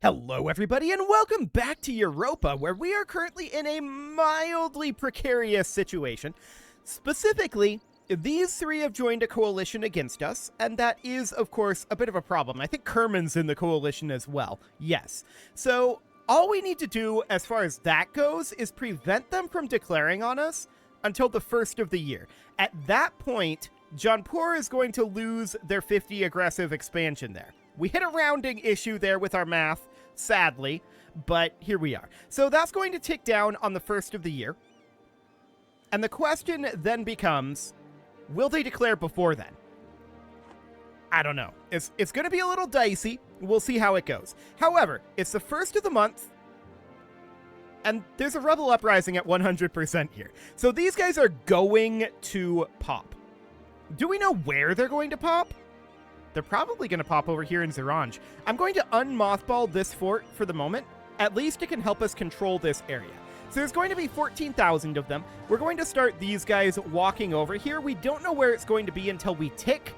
Hello everybody and welcome back to Europa, where we are currently in a mildly precarious situation. Specifically, these three have joined a coalition against us, and that is, of course, a bit of a problem. I think Kerman's in the coalition as well. Yes. So, all we need to do as far as that goes is prevent them from declaring on us until the first of the year. At that point, Jaunpur is going to lose their 50 aggressive expansion there. We hit a rounding issue there with our math, sadly, but here we are. So that's going to tick down on the first of the year. And the question then becomes, will they declare before then? I don't know. It's going to be a little dicey. We'll see how it goes. However, it's the first of the month, and there's a rebel uprising at 100% here. So these guys are going to pop. Do we know where they're going to pop? They're probably going to pop over here in Zeranj. I'm going to unmothball this fort for the moment. At least it can help us control this area. So there's going to be 14,000 of them. We're going to start these guys walking over here. We don't know where it's going to be until we tick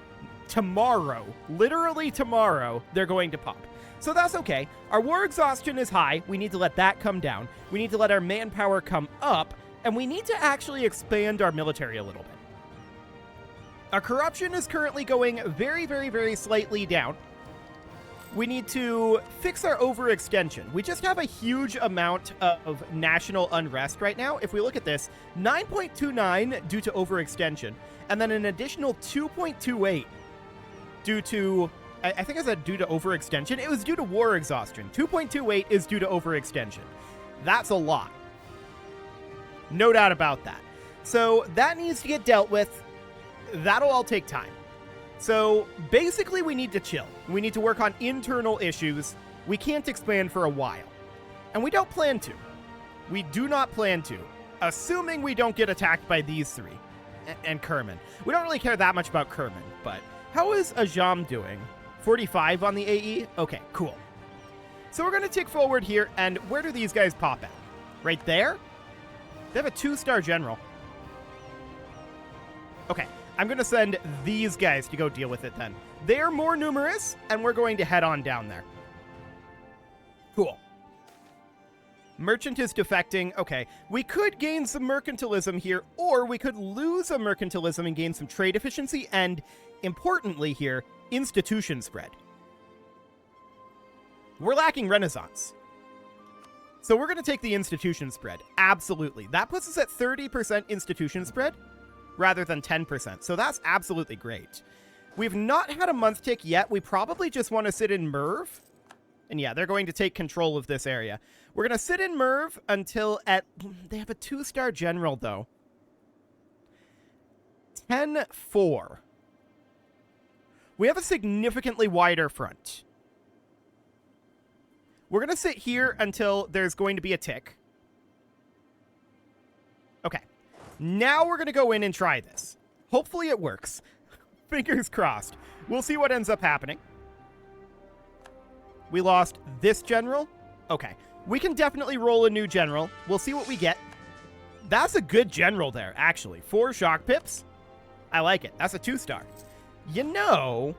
tomorrow. Literally tomorrow, they're going to pop. So that's okay. Our war exhaustion is high. We need to let that come down. We need to let our manpower come up. And we need to actually expand our military a little bit. Our corruption is currently going very, very, very slightly down. We need to fix our overextension. We just have a huge amount of national unrest right now. If we look at this, 9.29 due to overextension, and then an additional 2.28 due to, I think I said due to overextension. It was due to war exhaustion. 2.28 is due to overextension. That's a lot. No doubt about that. So that needs to get dealt with. That'll all take time. So basically we need to chill. We need to work on internal issues. We can't expand for a while. And we don't plan to. We do not plan to. Assuming we don't get attacked by these three. And Kerman. We don't really care that much about Kerman, but how is Ajam doing? 45 on the AE? Okay, cool. So we're going to tick forward here, and where do these guys pop at? Right there? They have a 2-star general. Okay. I'm going to send these guys to go deal with it then. They're more numerous, and we're going to head on down there. Cool. Merchant is defecting. Okay, we could gain some mercantilism here, or we could lose a mercantilism and gain some trade efficiency, and, importantly here, institution spread. We're lacking Renaissance. So we're going to take the institution spread. Absolutely. That puts us at 30% institution spread, rather than 10%. So that's absolutely great. We've not had a month tick yet. We probably just want to sit in Merv. And yeah, they're going to take control of this area. We're going to sit in Merv until at... They have a 2-star general, though. 10-4. We have a significantly wider front. We're going to sit here until there's going to be a tick. Okay. Now we're going to go in and try this. Hopefully it works. Fingers crossed. We'll see what ends up happening. We lost this general. Okay. We can definitely roll a new general. We'll see what we get. That's a good general there, actually. 4 shock pips. I like it. That's a 2-star. You know,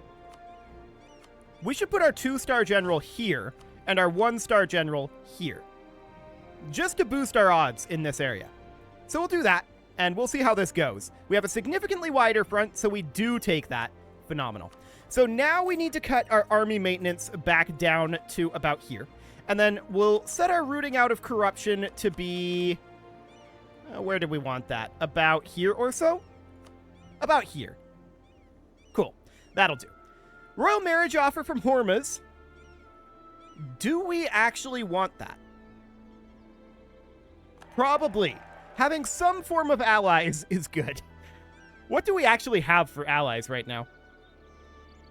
we should put our 2-star general here and our 1-star general here, just to boost our odds in this area. So we'll do that. And we'll see how this goes. We have a significantly wider front, so we do take that. Phenomenal. So now we need to cut our army maintenance back down to about here. And then we'll set our rooting out of corruption to be... where do we want that? About here or so? About here. Cool. That'll do. Royal marriage offer from Hormuz. Do we actually want that? Probably. Having some form of allies is good. What do we actually have for allies right now?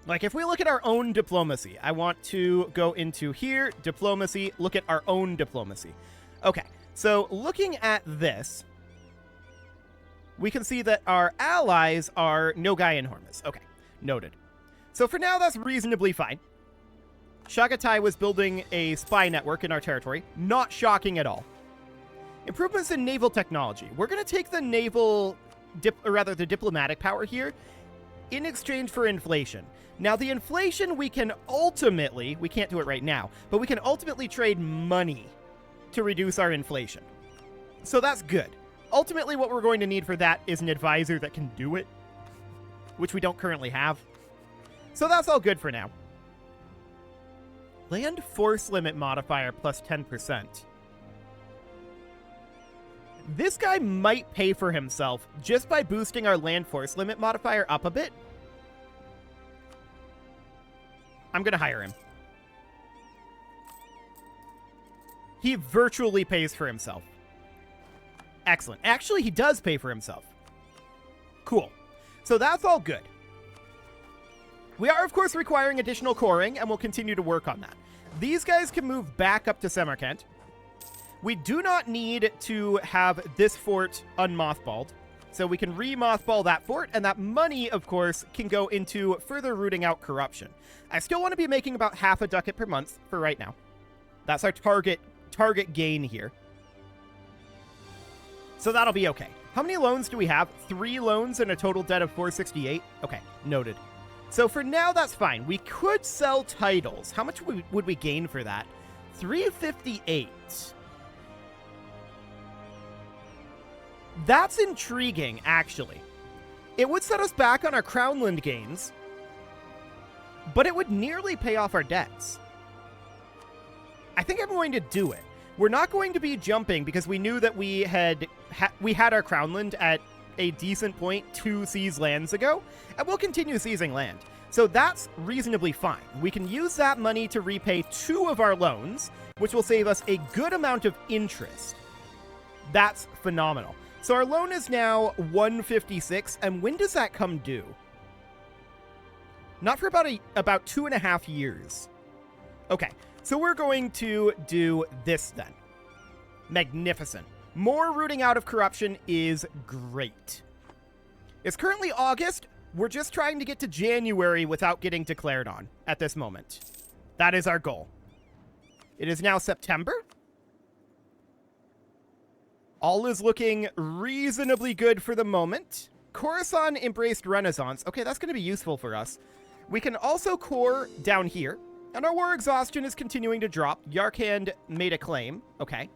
Like, if we look at our own diplomacy, I want to go into here, diplomacy, look at our own diplomacy. Okay, so looking at this, we can see that our allies are Nogai and Hormuz. Okay, noted. So for now, that's reasonably fine. Chagatai was building a spy network in our territory. Not shocking at all. Improvements in naval technology. We're going to take the naval, the diplomatic power here in exchange for inflation. Now, the inflation we can ultimately, we can't do it right now, but we can ultimately trade money to reduce our inflation. So that's good. Ultimately, what we're going to need for that is an advisor that can do it, which we don't currently have. So that's all good for now. Land force limit modifier plus 10%. This guy might pay for himself just by boosting our land force limit modifier up a bit. I'm going to hire him. He virtually pays for himself. Excellent. Actually, he does pay for himself. Cool. So that's all good. We are, of course, requiring additional coring, and we'll continue to work on that. These guys can move back up to Samarkand. We do not need to have this fort unmothballed, so we can re-mothball that fort, and that money, of course, can go into further rooting out corruption. I still want to be making about half a ducat per month for right now. That's our target gain here. So that'll be okay. How many loans do we have? 3 loans and a total debt of 468? Okay, noted. So for now, that's fine. We could sell titles. How much would we gain for that? 358. That's intriguing, actually. It would set us back on our Crownland gains, but it would nearly pay off our debts. I think I'm going to do it. We're not going to be jumping because we knew that we had our Crownland at a decent point 2 seize lands ago, and we'll continue seizing land. So that's reasonably fine. We can use that money to repay 2 of our loans, which will save us a good amount of interest. That's phenomenal. So our loan is now 156, and when does that come due? Not for about 2.5 years. Okay, so we're going to do this then. Magnificent. More rooting out of corruption is great. It's currently August. We're just trying to get to January without getting declared on at this moment. That is our goal. It is now September. All is looking reasonably good for the moment. Khorasan embraced Renaissance. Okay, that's going to be useful for us. We can also core down here. And our war exhaustion is continuing to drop. Yarkand made a claim. Okay.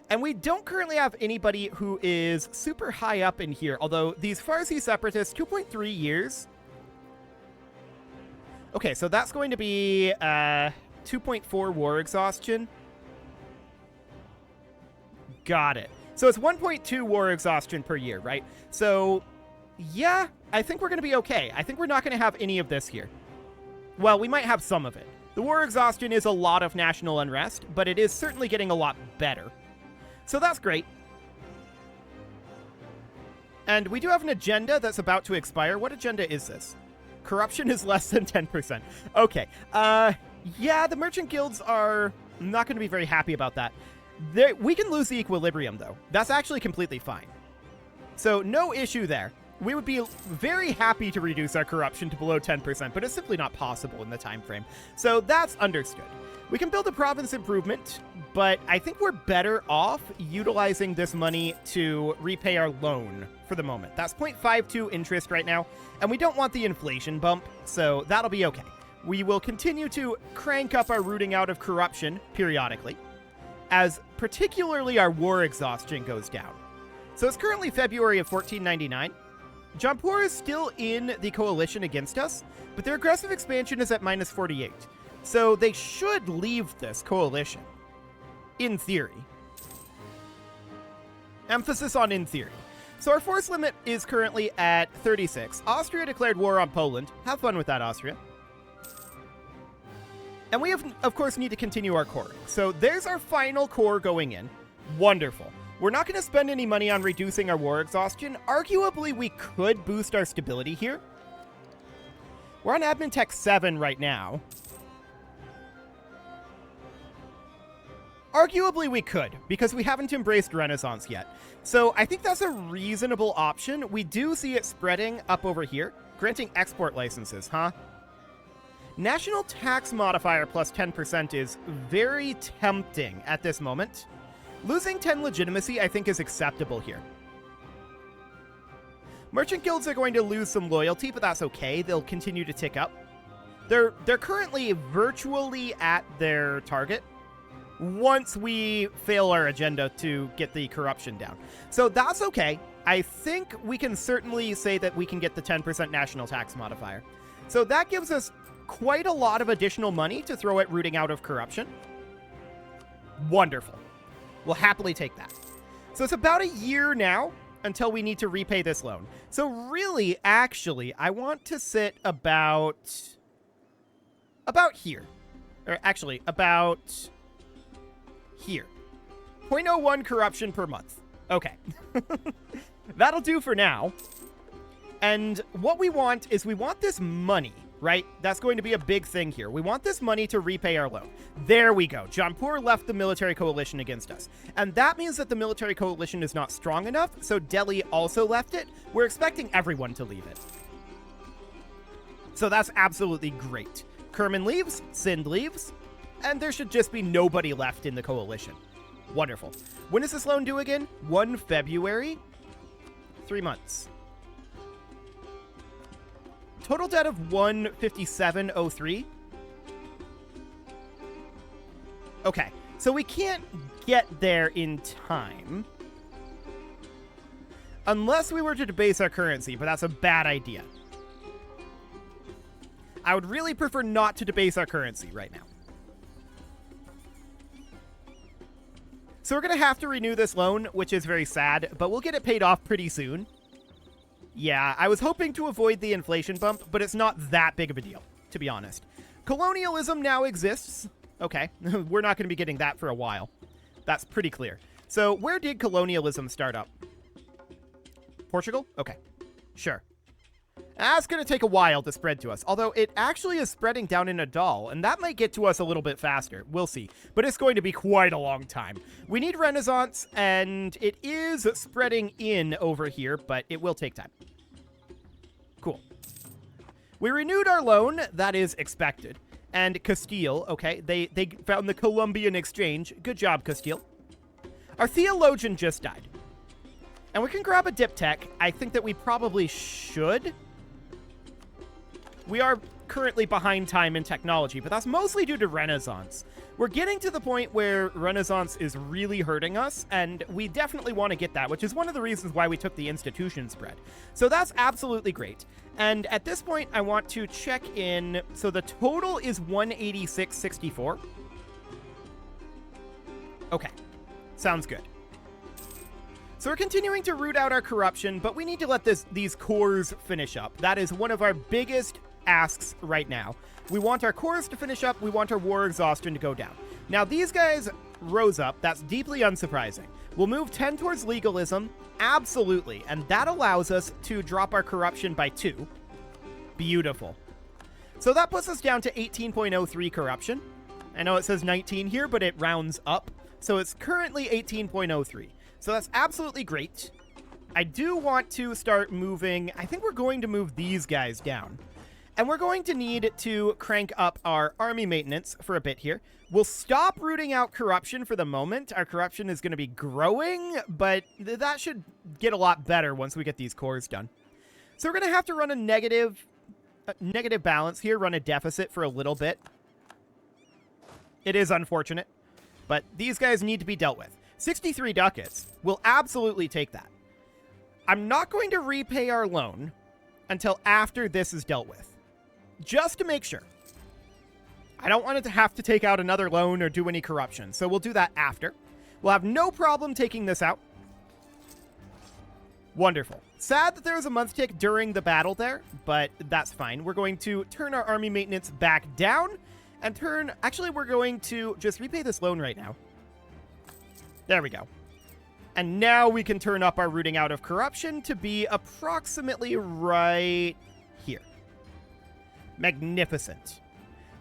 And we don't currently have anybody who is super high up in here. Although these Farsi separatists, 2.3 years. Okay, so that's going to be 2.4 war exhaustion. Got it. So it's 1.2 war exhaustion per year, right? So, yeah, I think we're going to be okay. I think we're not going to have any of this here. Well, we might have some of it. The war exhaustion is a lot of national unrest, but it is certainly getting a lot better. So that's great. And we do have an agenda that's about to expire. What agenda is this? Corruption is less than 10%. Okay. Yeah, the merchant guilds are not going to be very happy about that. We can lose the equilibrium, though. That's actually completely fine. So no issue there. We would be very happy to reduce our corruption to below 10%, but it's simply not possible in the time frame. So that's understood. We can build a province improvement, but I think we're better off utilizing this money to repay our loan for the moment. That's 0.52 interest right now, and we don't want the inflation bump, so that'll be okay. We will continue to crank up our rooting out of corruption periodically, as particularly our war exhaustion goes down. So it's currently February of 1499. Jampur is still in the coalition against us, but their aggressive expansion is at minus 48. So they should leave this coalition. In theory. Emphasis on in theory. So our force limit is currently at 36. Austria declared war on Poland. Have fun with that, Austria. And we, of course, need to continue our coring. So there's our final core going in. Wonderful. We're not going to spend any money on reducing our war exhaustion. Arguably, we could boost our stability here. We're on Admin Tech 7 right now. Arguably, we could, because we haven't embraced Renaissance yet. So I think that's a reasonable option. We do see it spreading up over here, granting export licenses, huh? National tax modifier plus 10% is very tempting at this moment. Losing 10 legitimacy, I think, is acceptable here. Merchant guilds are going to lose some loyalty, but that's okay. They'll continue to tick up. They're currently virtually at their target once we fail our agenda to get the corruption down. So that's okay. I think we can certainly say that we can get the 10% national tax modifier. So that gives us quite a lot of additional money to throw at rooting out of corruption. Wonderful. We'll happily take that. So it's about a year now until we need to repay this loan. So really, actually, I want to sit about here. Or actually, about here. 0.01 corruption per month. Okay. That'll do for now. And what we want is we want this money, right? That's going to be a big thing here. We want this money to repay our loan. There we go. Jampur left the military coalition against us. And that means that the military coalition is not strong enough, so Delhi also left it. We're expecting everyone to leave it. So that's absolutely great. Kerman leaves, Sind leaves, and there should just be nobody left in the coalition. Wonderful. When is this loan due again? 1 February? 3 months. Total debt of 157.03. Okay, so we can't get there in time. Unless we were to debase our currency, but that's a bad idea. I would really prefer not to debase our currency right now. So we're going to have to renew this loan, which is very sad, but we'll get it paid off pretty soon. Yeah, I was hoping to avoid the inflation bump, but it's not that big of a deal, to be honest. Colonialism now exists. Okay, we're not going to be getting that for a while. That's pretty clear. So where did colonialism start up? Portugal? Okay, sure. That's going to take a while to spread to us, although it actually is spreading down in Nadal, and that might get to us a little bit faster. We'll see. But it's going to be quite a long time. We need Renaissance, and it is spreading in over here, but it will take time. Cool. We renewed our loan. That is expected. And Castile, okay, they found the Columbian exchange. Good job, Castile. Our theologian just died. And we can grab a diptech. I think that we probably should. We are currently behind time in technology, but that's mostly due to Renaissance. We're getting to the point where Renaissance is really hurting us, and we definitely want to get that, which is one of the reasons why we took the institution spread. So that's absolutely great. And at this point, I want to check in. So the total is 186.64. Okay, sounds good. So we're continuing to root out our corruption, but we need to let these cores finish up. That is one of our biggest asks right now. We want our cores to finish up. We want our war exhaustion to go down. Now, these guys rose up. That's deeply unsurprising. We'll move 10 towards legalism. Absolutely. And that allows us to drop our corruption by 2. Beautiful. So that puts us down to 18.03 corruption. I know it says 19 here, but it rounds up. So it's currently 18.03. So that's absolutely great. I do want to start moving. I think we're going to move these guys down. And we're going to need to crank up our army maintenance for a bit here. We'll stop rooting out corruption for the moment. Our corruption is going to be growing, but that should get a lot better once we get these cores done. So we're going to have to run a negative balance here, run a deficit for a little bit. It is unfortunate, but these guys need to be dealt with. 63 ducats. We'll absolutely take that. I'm not going to repay our loan until after this is dealt with. Just to make sure. I don't want it to have to take out another loan or do any corruption, so we'll do that after. We'll have no problem taking this out. Wonderful. Sad that there was a month tick during the battle there, but that's fine. We're going to turn our army maintenance back down and turn... Actually, we're going to just repay this loan right now. There we go. And now we can turn up our rooting out of corruption to be approximately right here. Magnificent.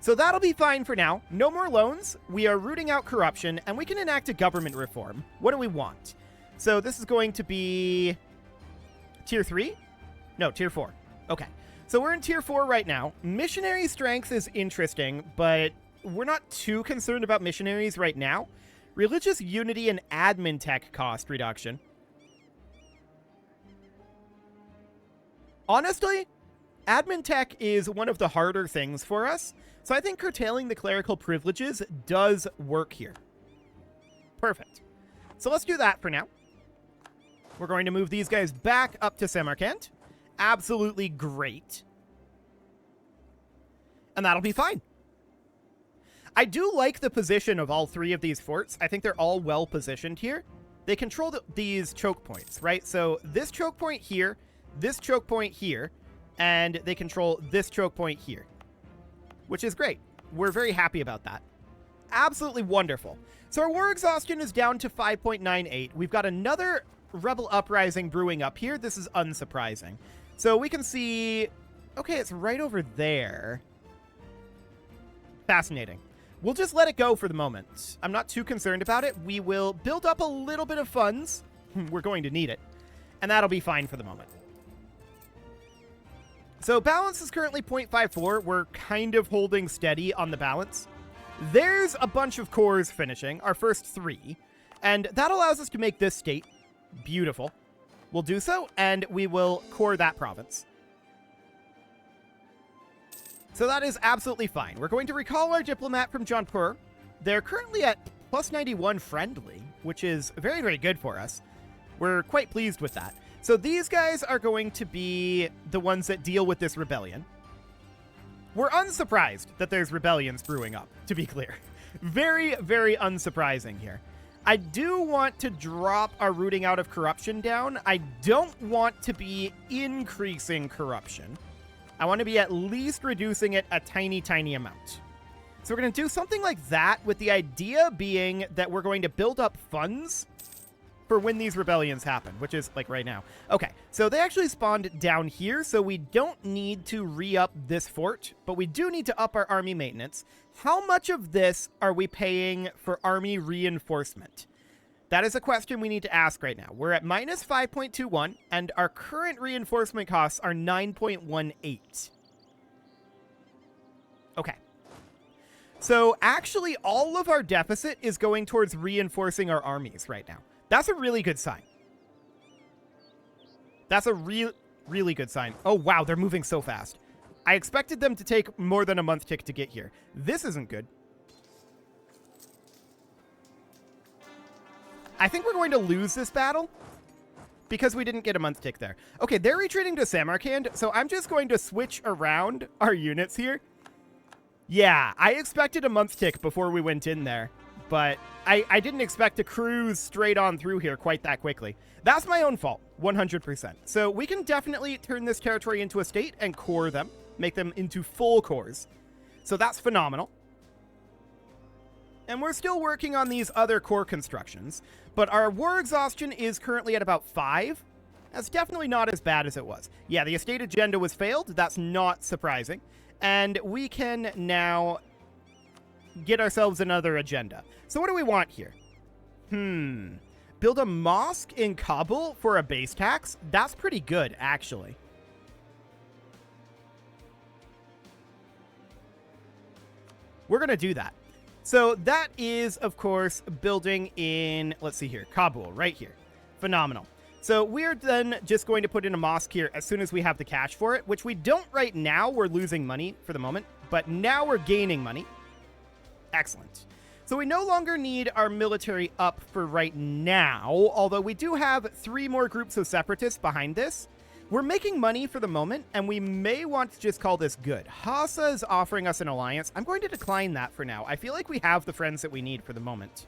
So that'll be fine for now. No more loans. We are rooting out corruption, and we can enact a government reform. What do we want? So this is going to be tier 3? No, tier 4. Okay. So we're in tier 4 right now. Missionary strength is interesting, but we're not too concerned about missionaries right now. Religious unity and admin tech cost reduction. Honestly, admin tech is one of the harder things for us, so I think curtailing the clerical privileges does work here. Perfect. So let's do that for now. We're going to move these guys back up to Samarkand. Absolutely great. And that'll be fine. I do like the position of all three of these forts. I think they're all well positioned here. They control these choke points, right? So this choke point here, this choke point here, and they control this choke point here, which is great. We're very happy about that. Absolutely wonderful. So our war exhaustion is down to 5.98. We've got another rebel uprising brewing up here. This is unsurprising. So we can see, okay, it's right over there. Fascinating. We'll just let it go for the moment. I'm not too concerned about it. We will build up a little bit of funds. We're going to need it. And that'll be fine for the moment. So balance is currently 0.54. We're kind of holding steady on the balance. There's a bunch of cores finishing, our first 3. And that allows us to make this state beautiful. We'll do so, and we will core that province. So that is absolutely fine. We're going to recall our diplomat from Jaunpur. They're currently at plus 91 friendly, which is very, very good for us. We're quite pleased with that. So these guys are going to be the ones that deal with this rebellion. We're unsurprised that there's rebellions brewing up, to be clear. Very, very unsurprising here. I do want to drop our rooting out of corruption down. I don't want to be increasing corruption. I want to be at least reducing it a tiny, tiny amount. So we're going to do something like that, with the idea being that we're going to build up funds for when these rebellions happen, which is like right now. Okay, so they actually spawned down here, so we don't need to re-up this fort, but we do need to up our army maintenance. How much of this are we paying for army reinforcement? That is a question we need to ask right now. We're at minus 5.21, and our current reinforcement costs are 9.18. Okay. So actually, all of our deficit is going towards reinforcing our armies right now. That's a really good sign. That's a really good sign. Oh, wow, they're moving so fast. I expected them to take more than a month tick to get here. This isn't good. I think we're going to lose this battle because we didn't get a month tick there. Okay, they're retreating to Samarkand, so I'm just going to switch around our units here. Yeah, I expected a month tick before we went in there, but I didn't expect to cruise straight on through here quite that quickly. That's my own fault, 100%. So we can definitely turn this territory into a state and core them, make them into full cores. So that's phenomenal. And we're still working on these other core constructions, but our war exhaustion is currently at about 5. That's definitely not as bad as it was. Yeah, the estate agenda was failed. That's not surprising. And we can now get ourselves another agenda. So what do we want here? Build a mosque in Kabul for a base tax? That's pretty good, actually. We're going to do that. So that is, of course, building in, let's see here, Kabul, right here. Phenomenal. So we're then just going to put in a mosque here as soon as we have the cash for it, which we don't right now. We're losing money for the moment, but now we're gaining money. Excellent. So we no longer need our military up for right now, although we do have 3 more groups of separatists behind this. We're making money for the moment, and we may want to just call this good. Hassa is offering us an alliance. I'm going to decline that for now. I feel like we have the friends that we need for the moment.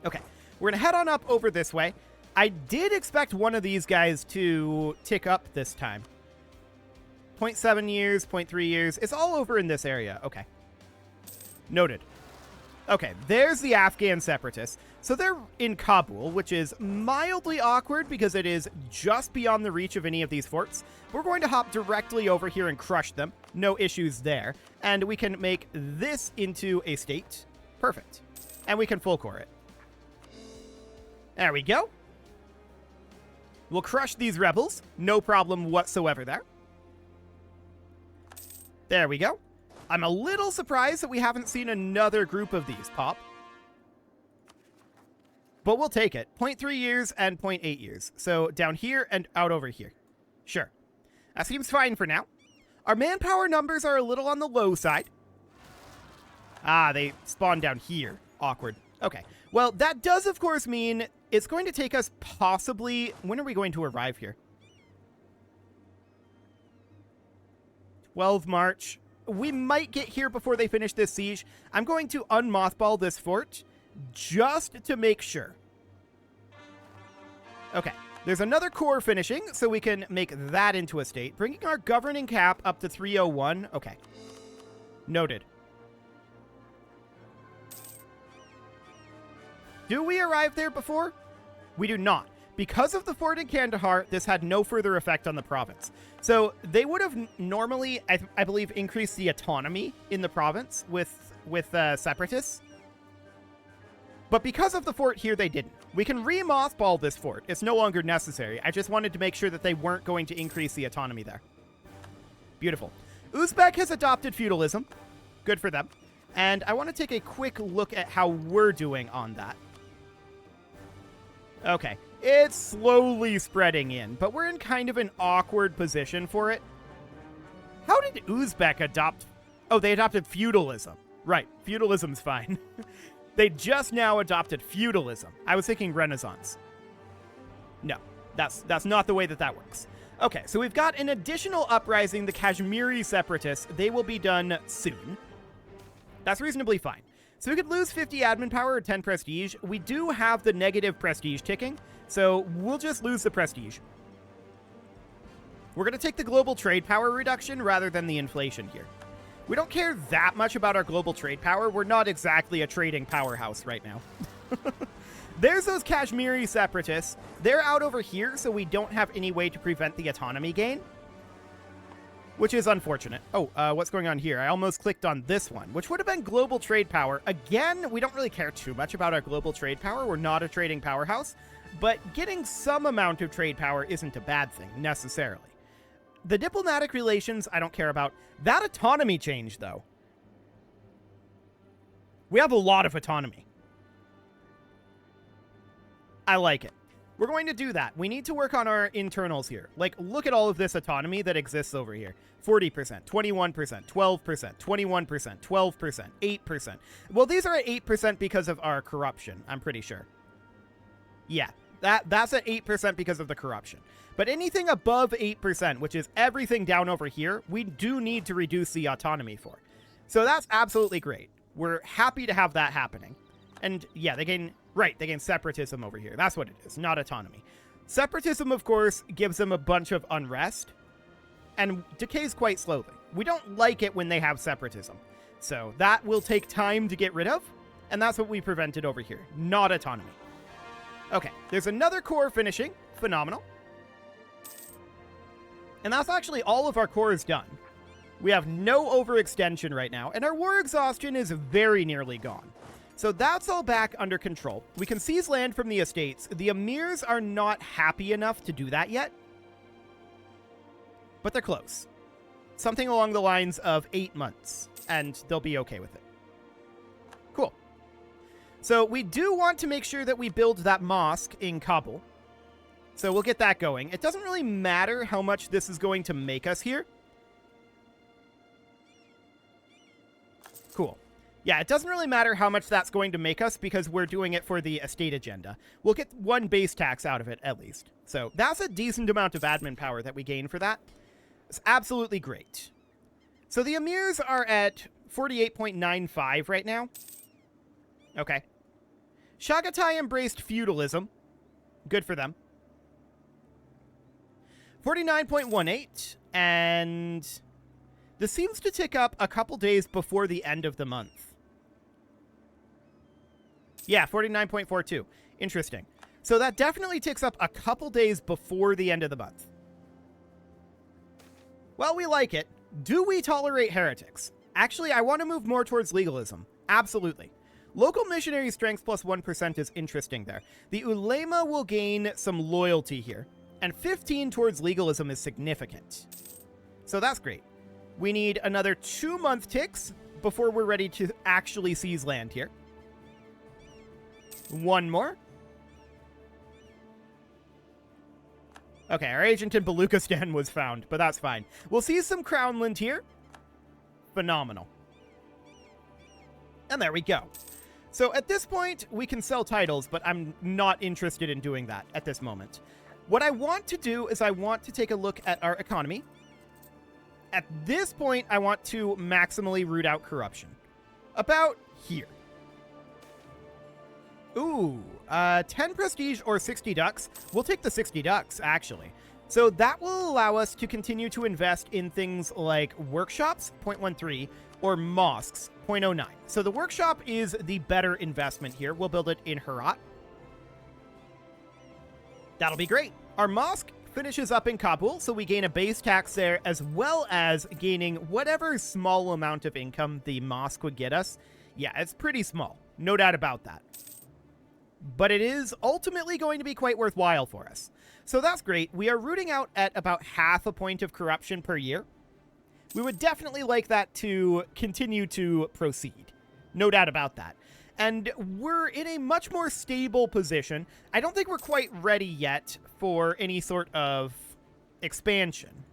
Okay, we're going to head on up over this way. I did expect one of these guys to tick up this time. 0.7 years, 0.3 years. It's all over in this area. Okay. Noted. Okay, there's the Afghan separatists. So they're in Kabul, which is mildly awkward because it is just beyond the reach of any of these forts. We're going to hop directly over here and crush them. No issues there. And we can make this into a state. Perfect. And we can full core it. There we go. We'll crush these rebels. No problem whatsoever there. There we go. I'm a little surprised that we haven't seen another group of these pop. But we'll take it. 0.3 years and 0.8 years. So down here and out over here. Sure. That seems fine for now. Our manpower numbers are a little on the low side. Ah, they spawn down here. Awkward. Okay. Well, that does, of course, mean it's going to take us possibly... When are we going to arrive here? 12 March. We might get here before they finish this siege. I'm going to unmothball this fort just to make sure. Okay. There's another core finishing, so we can make that into a state. Bringing our governing cap up to 301. Okay. Noted. Do we arrive there before? We do not. Because of the fort in Kandahar, this had no further effect on the province. So they would have normally, I believe, increased the autonomy in the province with separatists. But because of the fort here, they didn't. We can re-mothball this fort. It's no longer necessary. I just wanted to make sure that they weren't going to increase the autonomy there. Beautiful. Uzbek has adopted feudalism. Good for them. And I want to take a quick look at how we're doing on that. Okay. It's slowly spreading in, but we're in kind of an awkward position for it. How did Uzbek adopt... Oh, they adopted feudalism. Right. Feudalism's fine. They just now adopted feudalism. I was thinking Renaissance. No, that's not the way that works. Okay, so we've got an additional uprising, the Kashmiri separatists. They will be done soon. That's reasonably fine. So we could lose 50 admin power or 10 prestige. We do have the negative prestige ticking, so we'll just lose the prestige. We're going to take the global trade power reduction rather than the inflation here. We don't care that much about our global trade power. We're not exactly a trading powerhouse right now. There's those Kashmiri separatists. They're out over here, so we don't have any way to prevent the autonomy gain, which is unfortunate. Oh, what's going on here? I almost clicked on this one, which would have been global trade power. Again, we don't really care too much about our global trade power. We're not a trading powerhouse, but getting some amount of trade power isn't a bad thing, necessarily. The diplomatic relations, I don't care about. That autonomy change, though. We have a lot of autonomy. I like it. We're going to do that. We need to work on our internals here. Like, look at all of this autonomy that exists over here. 40%, 21%, 12%, 21%, 12%, 8%. Well, these are at 8% because of our corruption, I'm pretty sure. Yeah, that's at 8% because of the corruption. But anything above 8%, which is everything down over here, we do need to reduce the autonomy for. So that's absolutely great. We're happy to have that happening. And yeah, they gain separatism over here. That's what it is, not autonomy. Separatism, of course, gives them a bunch of unrest and decays quite slowly. We don't like it when they have separatism. So that will take time to get rid of, and that's what we prevented over here, not autonomy. Okay, there's another core finishing. Phenomenal. And that's actually all of our cores done. We have no overextension right now, and our war exhaustion is very nearly gone. So that's all back under control. We can seize land from the estates. The emirs are not happy enough to do that yet, but they're close. Something along the lines of 8 months, and they'll be okay with it. Cool. So we do want to make sure that we build that mosque in Kabul. So we'll get that going. It doesn't really matter how much this is going to make us here. Cool. Yeah, it doesn't really matter how much that's going to make us because we're doing it for the estate agenda. We'll get 1 base tax out of it, at least. So that's a decent amount of admin power that we gain for that. It's absolutely great. So the emirs are at 48.95 right now. Okay. Chagatai embraced feudalism. Good for them. 49.18, and this seems to tick up a couple days before the end of the month. Yeah, 49.42. Interesting. So that definitely ticks up a couple days before the end of the month. Well, we like it. Do we tolerate heretics? Actually, I want to move more towards legalism. Absolutely. Local missionary strength plus 1% is interesting there. The ulema will gain some loyalty here. And 15 towards legalism is significant. So that's great. We need another 2-month ticks before we're ready to actually seize land here. 1 more. Okay, our agent in Baluchistan was found, but that's fine. We'll see some Crownland here. Phenomenal. And there we go. So at this point, we can sell titles, but I'm not interested in doing that at this moment. What I want to do is I want to take a look at our economy. At this point, I want to maximally root out corruption. About here. Ooh, 10 prestige or 60 ducks. We'll take the 60 ducks, actually. So that will allow us to continue to invest in things like workshops, 0.13, or mosques, 0.09. So the workshop is the better investment here. We'll build it in Herat. That'll be great. Our mosque finishes up in Kabul, so we gain a base tax there, as well as gaining whatever small amount of income the mosque would get us. Yeah, it's pretty small. No doubt about that. But it is ultimately going to be quite worthwhile for us. So that's great. We are rooting out at about half a point of corruption per year. We would definitely like that to continue to proceed. No doubt about that. And we're in a much more stable position. I don't think we're quite ready yet for any sort of expansion.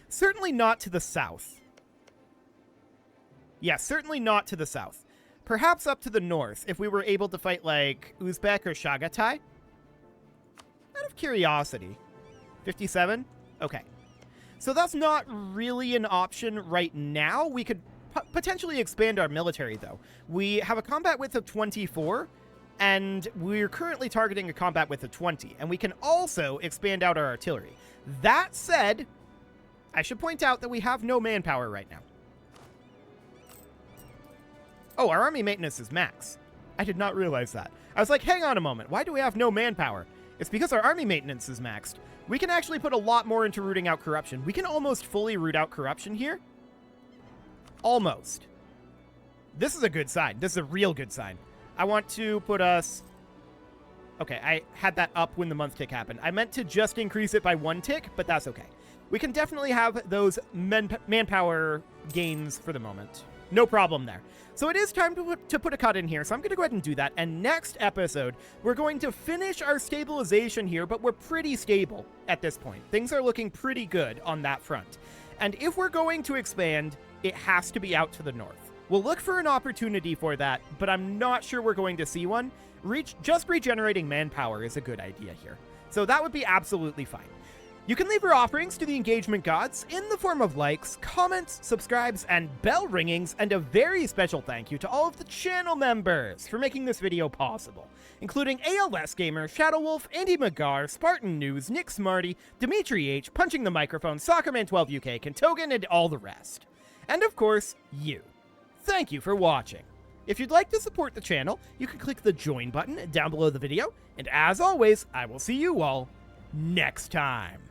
Certainly not to the south. Yeah, certainly not to the south. Perhaps up to the north, if we were able to fight, like, Uzbek or Chagatai. Out of curiosity. 57? Okay. So that's not really an option right now. We could potentially expand our military, though. We have a combat width of 24, and we're currently targeting a combat width of 20, and we can also expand out our artillery. That said, I should point out that we have no manpower right now. Oh, our army maintenance is max. I did not realize that. I was like, hang on a moment. Why do we have no manpower? It's because our army maintenance is maxed. We can actually put a lot more into rooting out corruption. We can almost fully root out corruption here. Almost. This is a good sign. This is a real good sign. I want to put us... Okay, I had that up when the month tick happened. I meant to just increase it by 1 tick, but that's okay. We can definitely have those manpower gains for the moment. No problem there. So it is time to put a cut in here, so I'm going to go ahead and do that. And next episode, we're going to finish our stabilization here, but we're pretty stable at this point. Things are looking pretty good on that front. And if we're going to expand, it has to be out to the north. We'll look for an opportunity for that, but I'm not sure we're going to see one. Just regenerating manpower is a good idea here. So that would be absolutely fine. You can leave your offerings to the engagement gods in the form of likes, comments, subscribes, and bell ringings, and a very special thank you to all of the channel members for making this video possible, including ALS Gamer, Shadow Wolf, Andy McGar, Spartan News, Nick Smarty, Dimitri H, Punching the Microphone, Soccerman12UK, Kentogan, and all the rest. And of course, you. Thank you for watching. If you'd like to support the channel, you can click the join button down below the video, and as always, I will see you all next time.